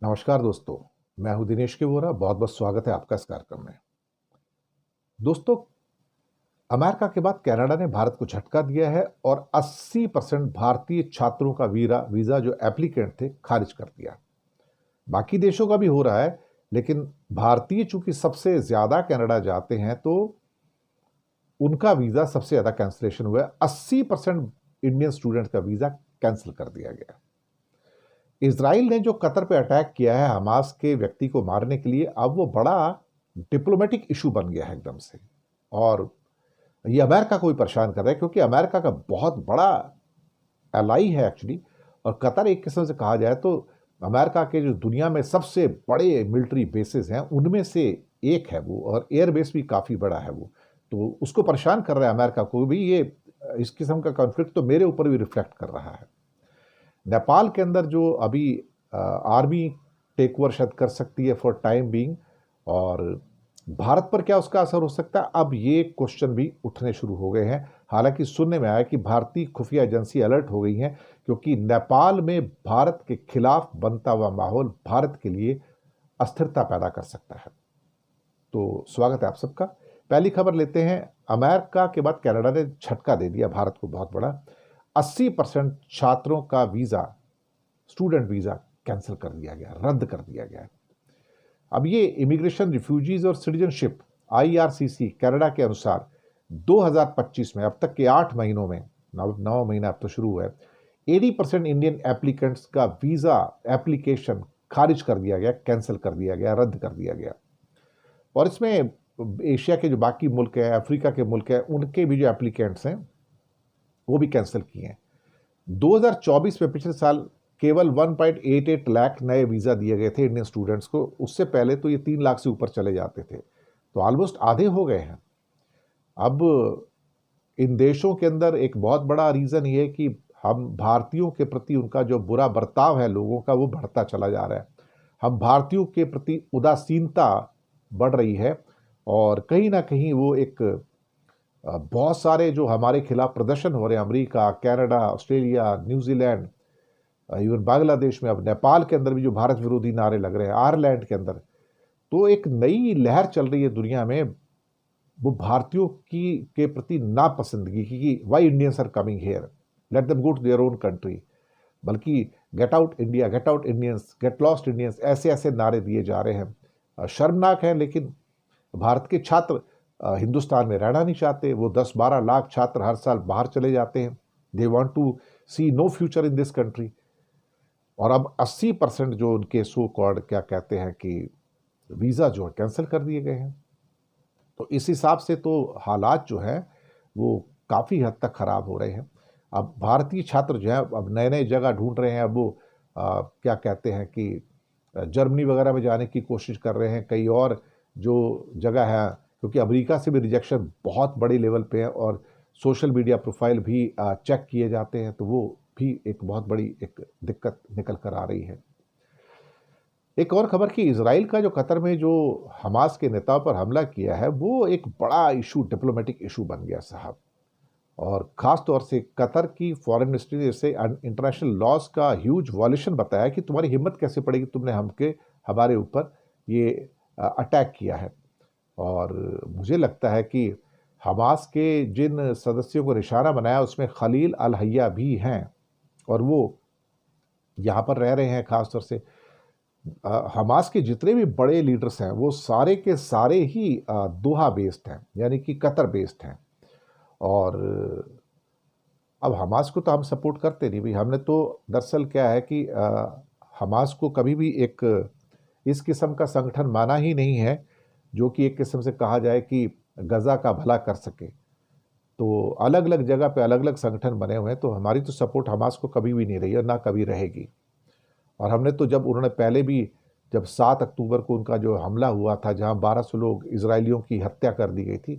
नमस्कार दोस्तों, मैं हूं दिनेश के वोरा। बहुत बहुत स्वागत है आपका इस कार्यक्रम में। दोस्तों, अमेरिका के बाद कनाडा ने भारत को झटका दिया है और 80% भारतीय छात्रों का वीजा जो एप्लीकेंट थे खारिज कर दिया। बाकी देशों का भी हो रहा है, लेकिन भारतीय चूंकि सबसे ज्यादा कनाडा जाते हैं तो उनका वीजा सबसे ज्यादा कैंसिलेशन हुआ है। 80% इंडियन स्टूडेंट्स का वीजा कैंसिल कर दिया गया। इजराइल ने जो कतर पे अटैक किया है हमास के व्यक्ति को मारने के लिए, अब वो बड़ा डिप्लोमेटिक इशू बन गया है एकदम से। और ये अमेरिका को भी परेशान कर रहा है, क्योंकि अमेरिका का बहुत बड़ा एलाई है एक्चुअली। और कतर एक किस्म से कहा जाए तो अमेरिका के जो दुनिया में सबसे बड़े मिलिट्री बेसिस हैं उनमें से एक है वो, और एयर बेस भी काफ़ी बड़ा है वो। तो उसको परेशान कर रहा है अमेरिका को भी ये। इस किस्म का कॉन्फ्लिक्ट तो मेरे ऊपर भी रिफ्लेक्ट कर रहा है। नेपाल के अंदर जो अभी आर्मी टेक ओवर शायद कर सकती है फॉर टाइम बीइंग, और भारत पर क्या उसका असर हो सकता है, अब ये क्वेश्चन भी उठने शुरू हो गए हैं। हालांकि सुनने में आया कि भारतीय खुफिया एजेंसी अलर्ट हो गई हैं, क्योंकि नेपाल में भारत के खिलाफ बनता हुआ माहौल भारत के लिए अस्थिरता पैदा कर सकता है। तो स्वागत है आप सबका। पहली खबर लेते हैं। अमेरिका के बाद कनाडा ने झटका दे दिया भारत को बहुत बड़ा। 80% छात्रों का वीजा, स्टूडेंट वीजा कैंसिल कर दिया गया, रद्द कर दिया गया। अब ये इमिग्रेशन, रिफ्यूजीज और सिटीजनशिप आईआरसीसी कनाडा के अनुसार 2025 में अब तक के 8 महीनों में, 9 महीना अब तो शुरू हुआ है, 80% इंडियन एप्लीकेंट्स का वीजा एप्लीकेशन खारिज कर दिया गया, कैंसिल कर दिया गया, रद्द कर दिया गया। और इसमें एशिया के जो बाकी मुल्क हैं, अफ्रीका के मुल्क हैं, उनके भी जो एप्लीकेंट्स हैं वो भी कैंसिल किए हैं। 2024 में, पिछले साल, केवल 1.88 लाख नए वीज़ा दिए गए थे इंडियन स्टूडेंट्स को। उससे पहले तो ये 3 लाख से ऊपर चले जाते थे, तो ऑलमोस्ट आधे हो गए हैं। अब इन देशों के अंदर एक बहुत बड़ा रीज़न ये है कि हम भारतीयों के प्रति उनका जो बुरा बर्ताव है लोगों का, वो बढ़ता चला जा रहा है। हम भारतीयों के प्रति उदासीनता बढ़ रही है, और कहीं ना कहीं वो एक बहुत सारे जो हमारे खिलाफ प्रदर्शन हो रहे हैं, America, Canada, Australia, New Zealand, even Bangladesh में, अब नेपाल के अंदर भी जो भारत विरोधी नारे लग रहे हैं, आयरलैंड के अंदर, तो एक नई लहर चल रही है दुनिया में, वो भारतीयों की के प्रति नापसंदगी की। Why Indians are coming here, let them go to their own country. बल्कि get out India, get out Indians, get lost Indians, ऐसे ऐसे नारे दिए जा रहे हैं। शर्मनाक है, लेकिन भारत के छात्र हिंदुस्तान में रहना नहीं चाहते। वो 10-12 लाख छात्र हर साल बाहर चले जाते हैं। They want to see no future in this country. और अब 80% जो उनके सो कॉल्ड क्या कहते हैं कि वीज़ा जो है कैंसिल कर दिए गए हैं। तो इस हिसाब से तो हालात जो हैं वो काफ़ी हद तक ख़राब हो रहे हैं। अब भारतीय छात्र जो है अब नए नए जगह ढूंढ रहे हैं। अब वो क्या कहते हैं कि जर्मनी वगैरह में जाने की कोशिश कर रहे हैं, कई और जो जगह है, क्योंकि अमेरिका से भी रिजेक्शन बहुत बड़े लेवल पे है, और सोशल मीडिया प्रोफाइल भी चेक किए जाते हैं, तो वो भी एक बहुत बड़ी एक दिक्कत निकल कर आ रही है। एक और खबर कि इजराइल का जो कतर में जो हमास के नेताओं पर हमला किया है, वो एक बड़ा इशू, डिप्लोमेटिक इशू बन गया साहब। और ख़ास तौर से कतर की फॉरेन मिनिस्ट्री ने इसे इंटरनेशनल लॉज का ह्यूज वॉलेशन बताया कि तुम्हारी हिम्मत कैसे पड़ेगी, तुमने हमारे ऊपर ये अटैक किया है। और मुझे लगता है कि हमास के जिन सदस्यों को निशाना बनाया उसमें खलील अल हय्या भी हैं, और वो यहाँ पर रह रहे हैं। ख़ास तौर से हमास के जितने भी बड़े लीडर्स हैं वो सारे के सारे ही दोहा बेस्ड हैं, यानी कि कतर बेस्ड हैं। और अब हमास को तो हम सपोर्ट करते नहीं भाई। हमने तो दरअसल क्या है कि हमास को कभी भी एक इस किस्म का संगठन माना ही नहीं है जो कि एक किस्म से कहा जाए कि गजा का भला कर सके। तो अलग अलग जगह पे अलग अलग संगठन बने हुए हैं, तो हमारी तो सपोर्ट हमास को कभी भी नहीं रही और ना कभी रहेगी। और हमने तो जब उन्होंने पहले भी, जब 7 अक्टूबर को उनका जो हमला हुआ था जहां 1200 लोग इजरायलियों की हत्या कर दी गई थी,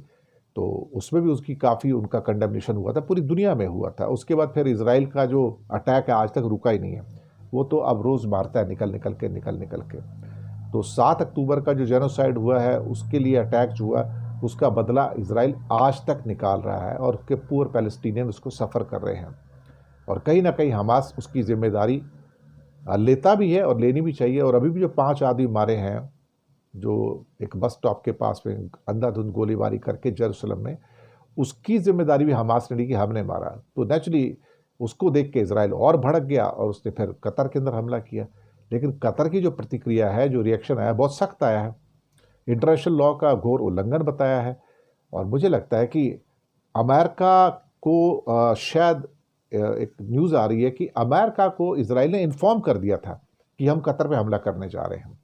तो उसमें भी उसकी काफ़ी उनका कंडेमनेशन हुआ था, पूरी दुनिया में हुआ था। उसके बाद फिर इजराइल का जो अटैक है आज तक रुका ही नहीं है। वो तो अब रोज़ मारता है निकल निकल के। तो 7 अक्टूबर का जो जेनोसाइड हुआ है, उसके लिए अटैक जो हुआ, उसका बदला इजराइल आज तक निकाल रहा है, और उसके पुअर पैलेस्टीनियन उसको सफ़र कर रहे हैं। और कहीं ना कहीं हमास उसकी जिम्मेदारी लेता भी है और लेनी भी चाहिए। और अभी भी जो 5 आदमी मारे हैं, जो एक बस स्टॉप के पास में अंधाधुंध गोलीबारी करके जेरूसलम में, उसकी जिम्मेदारी भी हमास ने ली कि हमने मारा। तो नेचुरली उसको देख के इजराइल और भड़क गया और उसने फिर कतर के अंदर हमला किया। लेकिन कतर की जो प्रतिक्रिया है, जो रिएक्शन आया, बहुत सख्त आया है, इंटरनेशनल लॉ का घोर उल्लंघन बताया है। और मुझे लगता है कि अमेरिका को शायद एक न्यूज़ आ रही है कि अमेरिका को इजराइल ने इन्फॉर्म कर दिया था कि हम कतर पे हमला करने जा रहे हैं।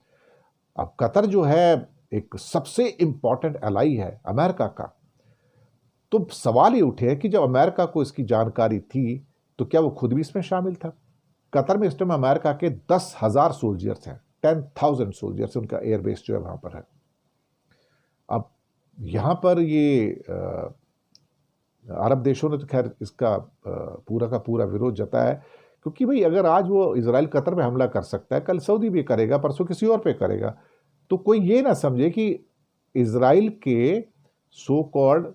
अब कतर जो है एक सबसे इंपॉर्टेंट एलाई है अमेरिका का। तो सवाल ये उठे कि जब अमेरिका को इसकी जानकारी थी तो क्या वो खुद भी इसमें शामिल था? कतर में इस टाइम अमेरिका के 10,000 सोल्जर्स हैं, 10,000 सोल्जर्स, उनका एयरबेस जो है वहां पर है। अब यहां पर ये अरब देशों ने तो खैर इसका पूरा का पूरा विरोध जताया है, क्योंकि भाई अगर आज वो इजराइल कतर में हमला कर सकता है, कल सऊदी भी करेगा, परसों किसी और पे करेगा। तो कोई ये ना समझे कि इजराइल के सो कॉल्ड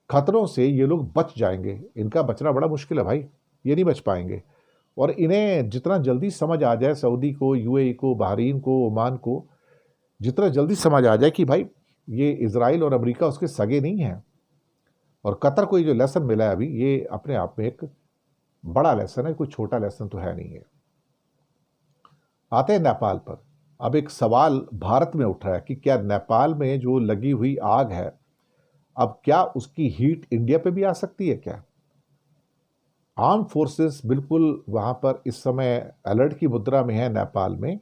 खतरों से ये लोग बच जाएंगे। इनका बचना बड़ा मुश्किल है भाई, ये नहीं बच पाएंगे। और इन्हें जितना जल्दी समझ आ जाए, सऊदी को, यूएई को, बहरीन को, ओमान को, जितना जल्दी समझ आ जाए कि भाई ये इजराइल और अमेरिका उसके सगे नहीं हैं, और कतर को ये जो लेसन मिला है अभी, ये अपने आप में एक बड़ा लेसन है, कोई छोटा लेसन तो है नहीं है। आते हैं नेपाल पर। अब एक सवाल भारत में उठ रहा है कि क्या नेपाल में जो लगी हुई आग है, अब क्या उसकी हीट इंडिया पे भी आ सकती है क्या? आर्म फोर्सेस बिल्कुल वहां पर इस समय अलर्ट की मुद्रा में है नेपाल में,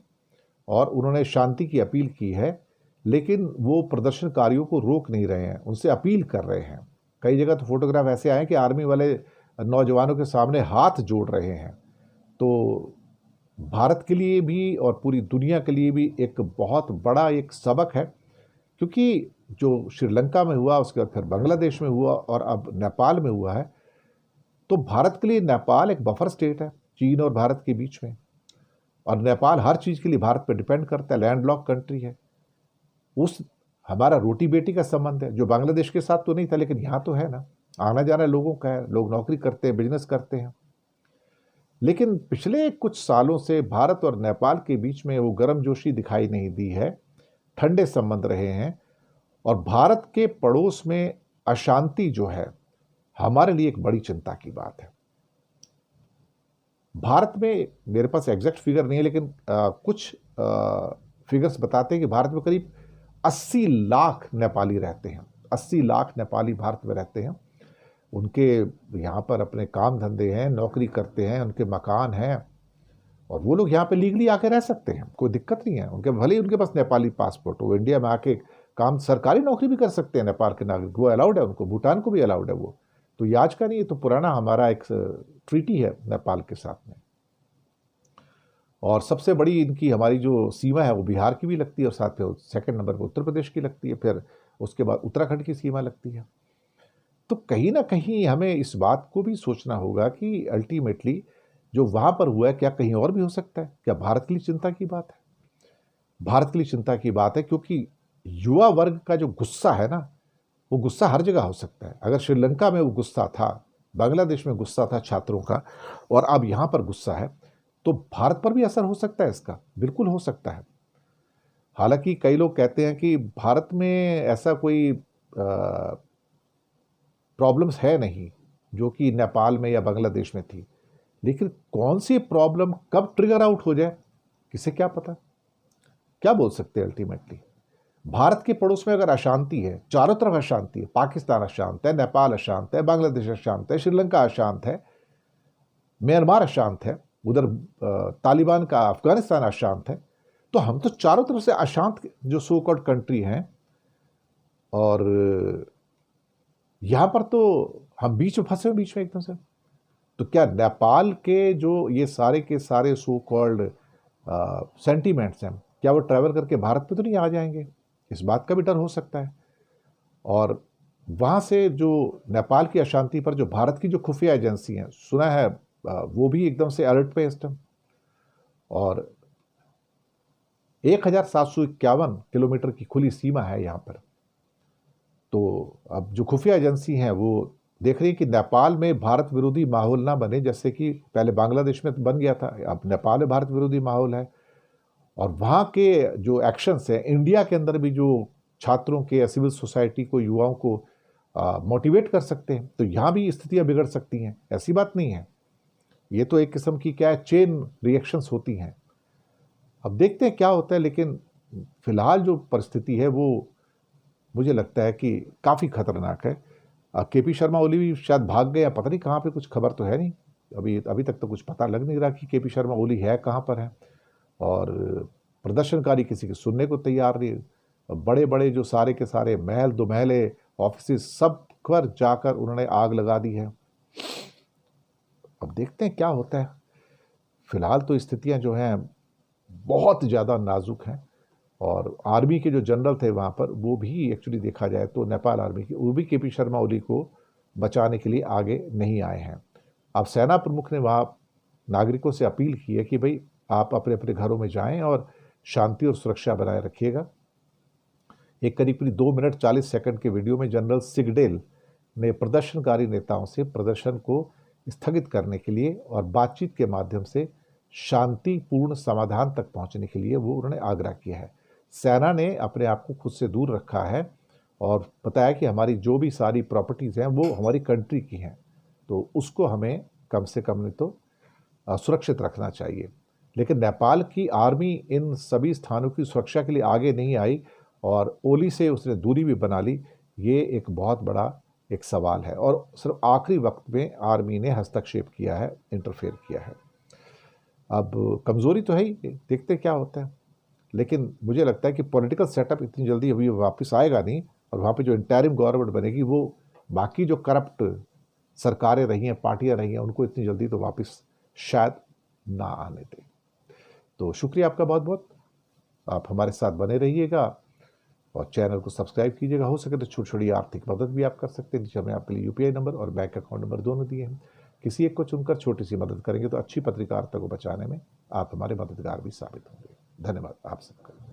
और उन्होंने शांति की अपील की है, लेकिन वो प्रदर्शनकारियों को रोक नहीं रहे हैं, उनसे अपील कर रहे हैं। कई जगह तो फोटोग्राफ ऐसे आए कि आर्मी वाले नौजवानों के सामने हाथ जोड़ रहे हैं। तो भारत के लिए भी और पूरी दुनिया के लिए भी एक बहुत बड़ा एक सबक है, क्योंकि जो श्रीलंका में हुआ, उसके बाद फिर बांग्लादेश में हुआ और अब नेपाल में हुआ है। तो भारत के लिए नेपाल एक बफर स्टेट है चीन और भारत के बीच में, और नेपाल हर चीज़ के लिए भारत पर डिपेंड करता है, लैंडलॉक कंट्री है। उस हमारा रोटी बेटी का संबंध है, जो बांग्लादेश के साथ तो नहीं था, लेकिन यहाँ तो है ना, आना जाना लोगों का है, लोग नौकरी करते हैं, बिजनेस करते हैं। लेकिन पिछले कुछ सालों से भारत और नेपाल के बीच में वो गर्मजोशी दिखाई नहीं दी है, ठंडे संबंध रहे हैं। और भारत के पड़ोस में अशांति जो है, हमारे लिए एक बड़ी चिंता की बात है। भारत में, मेरे पास एग्जैक्ट फिगर नहीं है, लेकिन कुछ फिगर्स बताते हैं कि भारत में करीब 80 लाख नेपाली रहते हैं। 80 लाख नेपाली भारत में रहते हैं। उनके यहाँ पर अपने काम धंधे हैं, नौकरी करते हैं, उनके मकान हैं, और वो लोग यहाँ पे लीगली आके रह सकते हैं, कोई दिक्कत नहीं है। उनके भले ही उनके पास नेपाली पासपोर्ट हो, इंडिया में आके काम, सरकारी नौकरी भी कर सकते हैं नेपाल के नागरिक, वो अलाउड है उनको। भूटान को भी अलाउड है वो। तो ये आज का नहीं, ये तो पुराना हमारा एक ट्रीटी है नेपाल के साथ में। और सबसे बड़ी इनकी हमारी जो सीमा है वो बिहार की भी लगती है, और साथ में सेकंड नंबर पर उत्तर प्रदेश की लगती है, फिर उसके बाद उत्तराखंड की सीमा लगती है। तो कहीं ना कहीं हमें इस बात को भी सोचना होगा कि अल्टीमेटली जो वहां पर हुआ है, क्या कहीं और भी हो सकता है? क्या भारत के लिए चिंता की बात है? भारत के लिए चिंता की बात है, क्योंकि युवा वर्ग का जो गुस्सा है ना, वो गुस्सा हर जगह हो सकता है। अगर श्रीलंका में वो गुस्सा था, बांग्लादेश में गुस्सा था छात्रों का, और अब यहां पर गुस्सा है, तो भारत पर भी असर हो सकता है इसका, बिल्कुल हो सकता है। हालांकि कई लोग कहते हैं कि भारत में ऐसा कोई प्रॉब्लम्स है नहीं जो कि नेपाल में या बांग्लादेश में थी, लेकिन कौन सी प्रॉब्लम कब ट्रिगर आउट हो जाए, किसे क्या पता? क्या बोल सकते हैं अल्टीमेटली? भारत के पड़ोस में अगर अशांति है, चारों तरफ अशांति है, पाकिस्तान अशांत है, नेपाल अशांत है, बांग्लादेश अशांत है, श्रीलंका अशांत है, म्यांमार अशांत है, उधर तालिबान का अफगानिस्तान अशांत है, तो हम तो चारों तरफ से अशांत जो सो कॉल्ड कंट्री हैं, और यहां पर तो हम बीच में फंसे, बीच में एकदम से। तो क्या नेपाल के जो ये सारे के सारे सो कॉल्ड सेंटीमेंट्स हैं, क्या वो ट्रैवल करके भारत पे तो नहीं आ जाएंगे? इस बात का भी डर हो सकता है। और वहाँ से जो नेपाल की अशांति पर जो भारत की जो खुफिया एजेंसी हैं, सुना है वो भी एकदम से अलर्ट पे इस टाइम। और 1751 किलोमीटर की खुली सीमा है यहाँ पर। तो अब जो खुफिया एजेंसी हैं वो देख रही है कि नेपाल में भारत विरोधी माहौल ना बने, जैसे कि पहले बांग्लादेश में बन गया था, अब नेपाल में भारत विरोधी माहौल है। और वहाँ के जो एक्शंस हैं, इंडिया के अंदर भी जो छात्रों के या सिविल सोसाइटी को, युवाओं को मोटिवेट कर सकते हैं, तो यहाँ भी स्थितियाँ बिगड़ सकती हैं। ऐसी बात नहीं है, ये तो एक किस्म की क्या है, चेन रिएक्शंस होती हैं। अब देखते हैं क्या होता है, लेकिन फिलहाल जो परिस्थिति है वो मुझे लगता है कि काफ़ी खतरनाक है। केपी शर्मा ओली भी शायद भाग गए, या पता नहीं कहाँ पे, कुछ खबर तो है नहीं अभी अभी तक, तो कुछ पता लग नहीं रहा कि केपी शर्मा ओली है कहाँ पर है। और प्रदर्शनकारी किसी के सुनने को तैयार नहीं। बड़े बड़े जो सारे के सारे महल, दो महले, ऑफिस, सब पर जाकर उन्होंने आग लगा दी है। अब देखते हैं क्या होता है। फिलहाल तो स्थितियां जो हैं बहुत ज़्यादा नाजुक हैं। और आर्मी के जो जनरल थे वहाँ पर, वो भी एक्चुअली देखा जाए तो नेपाल आर्मी की, वो भी केपी शर्मा ओली को बचाने के लिए आगे नहीं आए हैं। अब सेना प्रमुख ने वहाँ नागरिकों से अपील की है कि भाई आप अपने अपने घरों में जाएं और शांति और सुरक्षा बनाए रखिएगा। एक करीब 2 मिनट 40 सेकंड के वीडियो में जनरल सिगडेल ने प्रदर्शनकारी नेताओं से प्रदर्शन को स्थगित करने के लिए और बातचीत के माध्यम से शांतिपूर्ण समाधान तक पहुंचने के लिए वो उन्होंने आग्रह किया है। सेना ने अपने आप को खुद से दूर रखा है और बताया कि हमारी जो भी सारी प्रॉपर्टीज़ हैं वो हमारी कंट्री की हैं, तो उसको हमें कम से कम नहीं तो सुरक्षित रखना चाहिए। लेकिन नेपाल की आर्मी इन सभी स्थानों की सुरक्षा के लिए आगे नहीं आई और ओली से उसने दूरी भी बना ली। ये एक बहुत बड़ा एक सवाल है और सिर्फ आखिरी वक्त में आर्मी ने हस्तक्षेप किया है, इंटरफेयर किया है। अब कमज़ोरी तो है ही, देखते क्या होता है। लेकिन मुझे लगता है कि पॉलिटिकल सेटअप इतनी जल्दी अभी वापस आएगा नहीं, और वहाँ पे जो इंटरिम गवर्नमेंट बनेगी वो बाकी जो करप्ट सरकारें रही हैं, पार्टियां रही हैं, उनको इतनी जल्दी तो वापस शायद ना आने दें। तो शुक्रिया आपका बहुत बहुत, आप हमारे साथ बने रहिएगा और चैनल को सब्सक्राइब कीजिएगा। हो सके तो छोटी छोटी आर्थिक मदद भी आप कर सकते हैं। नीचे हमें आपके लिए यूपीआई नंबर और बैंक अकाउंट नंबर दोनों दिए हैं। किसी एक को चुनकर छोटी सी मदद करेंगे तो अच्छी पत्रकारिता को बचाने में आप हमारे मददगार भी साबित होंगे। धन्यवाद आप सबका।